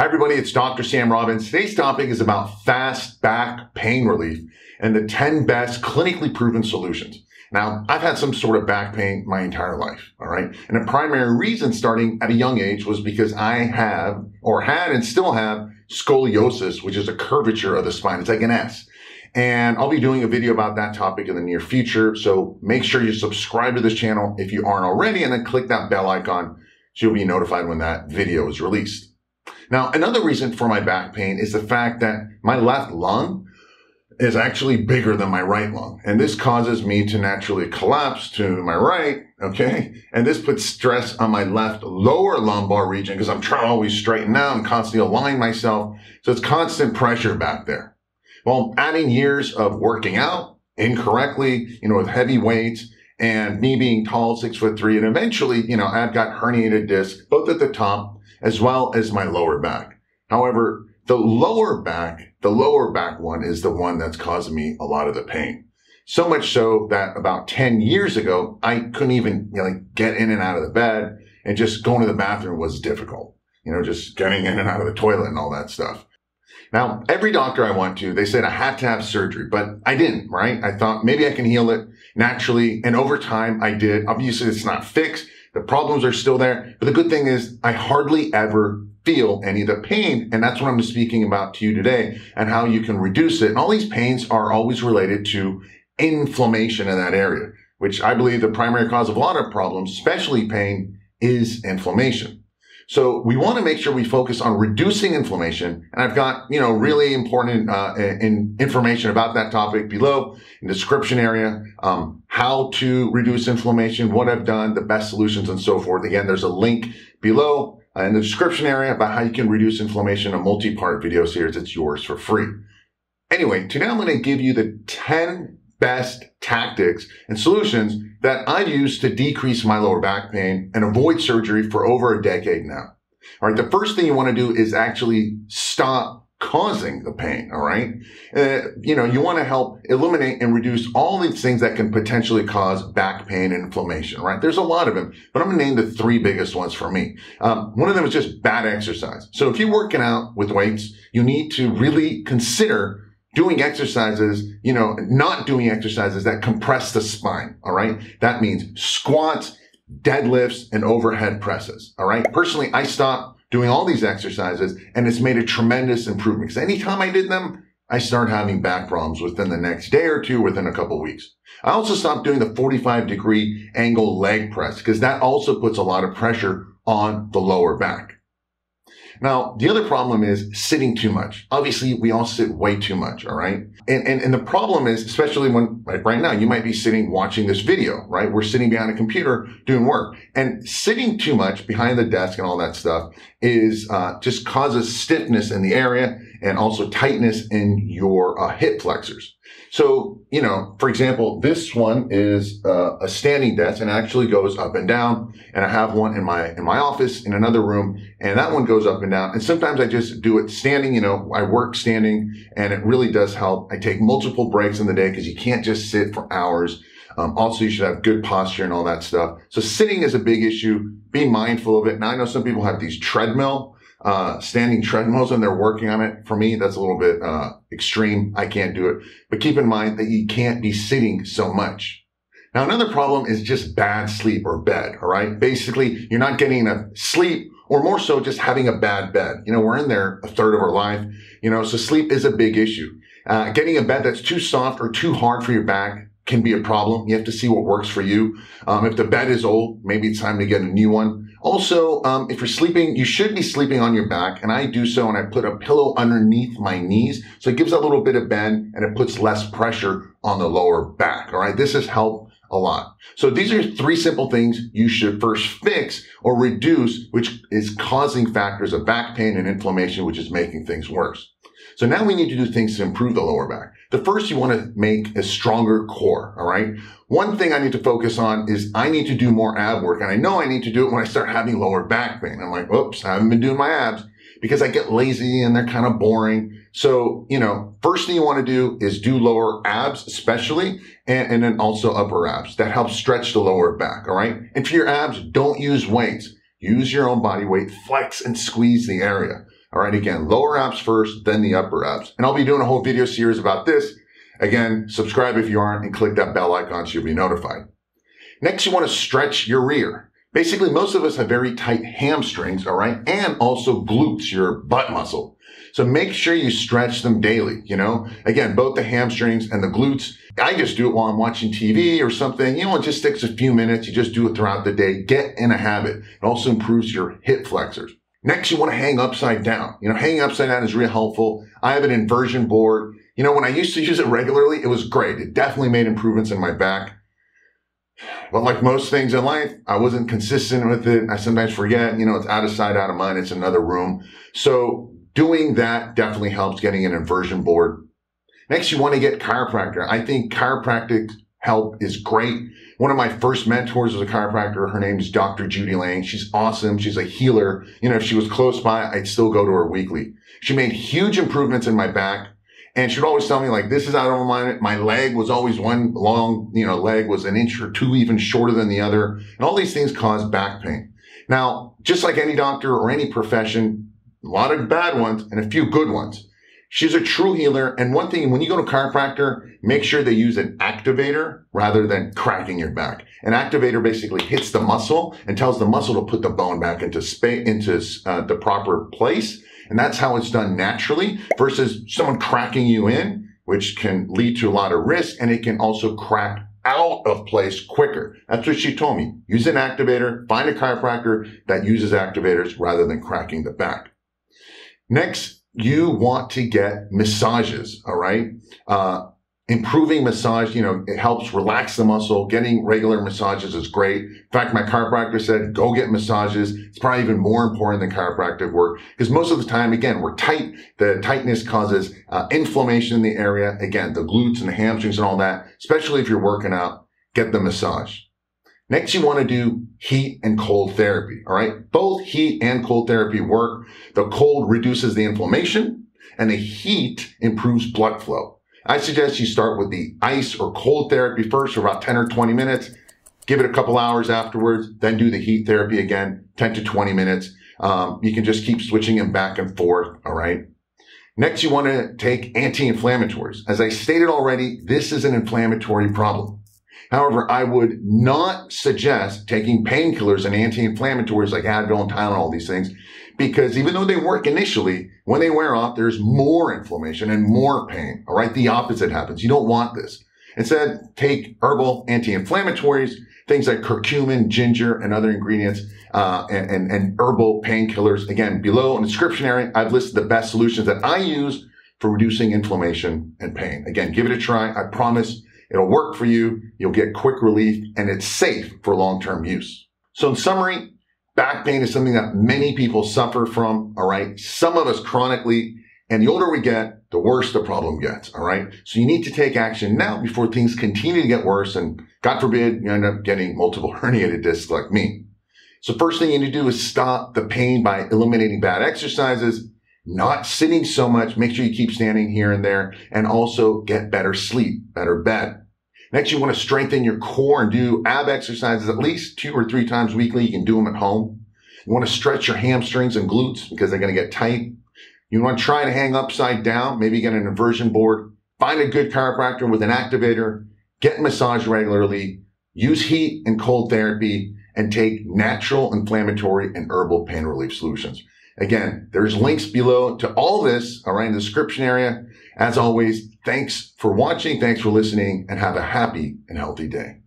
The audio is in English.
Hi everybody, it's Dr. Sam Robbins. Today's topic is about fast back pain relief and the 10 best clinically proven solutions. Now, I've had some sort of back pain my entire life, all right? And the primary reason starting at a young age was because I had and still have scoliosis, which is a curvature of the spine. It's like an S. And I'll be doing a video about that topic in the near future. So make sure you subscribe to this channel if you aren't already, and then click that bell icon so you'll be notified when that video is released. Now, another reason for my back pain is the fact that my left lung is actually bigger than my right lung. And this causes me to naturally collapse to my right, okay? And this puts stress on my left lower lumbar region because I'm trying to always straighten out and constantly align myself. So it's constant pressure back there. Well, adding years of working out incorrectly, with heavy weights, and me being tall, 6'3", and eventually, I've got herniated discs, both at the top, as well as my lower back. However, the lower back one is the one that's causing me a lot of the pain. So much so that about 10 years ago, I couldn't even get in and out of the bed, and just going to the bathroom was difficult. Just getting in and out of the toilet and all that stuff. Now, every doctor I went to, they said I had to have surgery, but I didn't, right? I thought maybe I can heal it naturally. And over time I did. Obviously it's not fixed. The problems are still there. But the good thing is I hardly ever feel any of the pain. And that's what I'm speaking about to you today, and how you can reduce it. And all these pains are always related to inflammation in that area, which I believe the primary cause of a lot of problems, especially pain, is inflammation. So we want to make sure we focus on reducing inflammation. And I've got, really important information about that topic below in the description area, how to reduce inflammation, what I've done, the best solutions, and so forth. Again, there's a link below in the description area about how you can reduce inflammation, a multi-part video series. It's yours for free. Anyway, today I'm going to give you the 10 best tactics and solutions that I've used to decrease my lower back pain and avoid surgery for over a decade now. All right. The first thing you want to do is actually stop causing the pain. All right. You want to help eliminate and reduce all these things that can potentially cause back pain and inflammation, right? There's a lot of them, but I'm going to name the three biggest ones for me. One of them is just bad exercise. So if you're working out with weights, you need to really consider doing exercises, not doing exercises that compress the spine, all right? That means squats, deadlifts, and overhead presses, all right? Personally, I stopped doing all these exercises, and it's made a tremendous improvement, because anytime I did them, I started having back problems within the next day or two, within a couple weeks. I also stopped doing the 45-degree angle leg press, because that also puts a lot of pressure on the lower back. Now, the other problem is sitting too much. Obviously, we all sit way too much, all right? And the problem is, especially when, right now, you might be sitting watching this video, right? We're sitting behind a computer doing work. And sitting too much behind the desk and all that stuff is just causes stiffness in the area and also tightness in your hip flexors. So, for example, this one is a standing desk and actually goes up and down. And I have one in my office in another room, and that one goes up and down. And sometimes I just do it standing. I work standing, and it really does help. I take multiple breaks in the day because you can't just sit for hours. Also, you should have good posture and all that stuff. So sitting is a big issue. Be mindful of it. Now, I know some people have these standing treadmills, and they're working on it. For me, that's a little bit extreme. I can't do it. But keep in mind that you can't be sitting so much. Now, another problem is just bad sleep or bed, all right? Basically, you're not getting enough sleep, or more so just having a bad bed. We're in there a third of our life, so sleep is a big issue. Getting a bed that's too soft or too hard for your back can be a problem. You have to see what works for you. If the bed is old, maybe it's time to get a new one. Also, if you're sleeping, you should be sleeping on your back, and I do so, and I put a pillow underneath my knees, so it gives a little bit of bend, and it puts less pressure on the lower back, all right? This has helped a lot. So these are three simple things you should first fix or reduce, which is causing factors of back pain and inflammation, which is making things worse. So now we need to do things to improve the lower back. The first, you want to make a stronger core, all right? One thing I need to focus on is I need to do more ab work, and I know I need to do it when I start having lower back pain. I'm like, oops, I haven't been doing my abs because I get lazy and they're kind of boring. So, first thing you want to do is do lower abs, especially, and then also upper abs. That helps stretch the lower back, all right? And for your abs, don't use weights. Use your own body weight, flex and squeeze the area. All right, again, lower abs first, then the upper abs. And I'll be doing a whole video series about this. Again, subscribe if you aren't and click that bell icon so you'll be notified. Next, you want to stretch your rear. Basically, most of us have very tight hamstrings, all right, and also glutes, your butt muscle. So make sure you stretch them daily, Again, both the hamstrings and the glutes. I just do it while I'm watching TV or something. It just takes a few minutes. You just do it throughout the day. Get in a habit. It also improves your hip flexors. Next, you want to hang upside down. Hanging upside down is real helpful. I have an inversion board. When I used to use it regularly, it was great. It definitely made improvements in my back. But like most things in life, I wasn't consistent with it. I sometimes forget, it's out of sight, out of mind. It's another room. So doing that definitely helps, getting an inversion board. Next, you want to get chiropractor. I think chiropractic help is great. One of my first mentors was a chiropractor. Her name is Dr. Judy Lang. She's awesome. She's a healer. If she was close by, I'd still go to her weekly. She made huge improvements in my back. And she'd always tell me, this is out of alignment. My leg was always one long, leg was an inch or two even shorter than the other. And all these things cause back pain. Now, just like any doctor or any profession, a lot of bad ones and a few good ones. She's a true healer. And one thing, when you go to chiropractor, make sure they use an activator rather than cracking your back. An activator basically hits the muscle and tells the muscle to put the bone back into the proper place. And that's how it's done naturally versus someone cracking you in, which can lead to a lot of risk. And it can also crack out of place quicker. That's what she told me. Use an activator, find a chiropractor that uses activators rather than cracking the back. Next, you want to get massages, all right? Improving massage, it helps relax the muscle. Getting regular massages is great. In fact, my chiropractor said, go get massages. It's probably even more important than chiropractic work because most of the time, again, we're tight. The tightness causes inflammation in the area. Again, the glutes and the hamstrings and all that, especially if you're working out, get the massage. Next, you want to do heat and cold therapy, all right? Both heat and cold therapy work. The cold reduces the inflammation and the heat improves blood flow. I suggest you start with the ice or cold therapy first for about 10 or 20 minutes. Give it a couple hours afterwards, then do the heat therapy again, 10 to 20 minutes. You can just keep switching them back and forth, all right? Next, you want to take anti-inflammatories. As I stated already, this is an inflammatory problem. However, I would not suggest taking painkillers and anti-inflammatories like Advil and Tylenol, all these things, because even though they work initially, when they wear off, there's more inflammation and more pain. All right. The opposite happens. You don't want this. Instead, take herbal anti-inflammatories, things like curcumin, ginger, and other ingredients, and herbal painkillers. Again, below in the description area, I've listed the best solutions that I use for reducing inflammation and pain. Again, give it a try. I promise it'll work for you. You'll get quick relief and it's safe for long-term use. So in summary, back pain is something that many people suffer from, all right? Some of us chronically, and the older we get, the worse the problem gets, all right? So you need to take action now before things continue to get worse and God forbid you end up getting multiple herniated discs like me. So first thing you need to do is stop the pain by eliminating bad exercises, not sitting so much, make sure you keep standing here and there, and also get better sleep, better bed. Next, you want to strengthen your core and do ab exercises at least 2 or 3 times weekly. You can do them at home. You want to stretch your hamstrings and glutes because they're going to get tight. You want to try to hang upside down, maybe get an inversion board. Find a good chiropractor with an activator. Get massage regularly. Use heat and cold therapy and take natural inflammatory and herbal pain relief solutions. Again, there's links below to all this, all right, in the description area. As always, thanks for watching, thanks for listening, and have a happy and healthy day.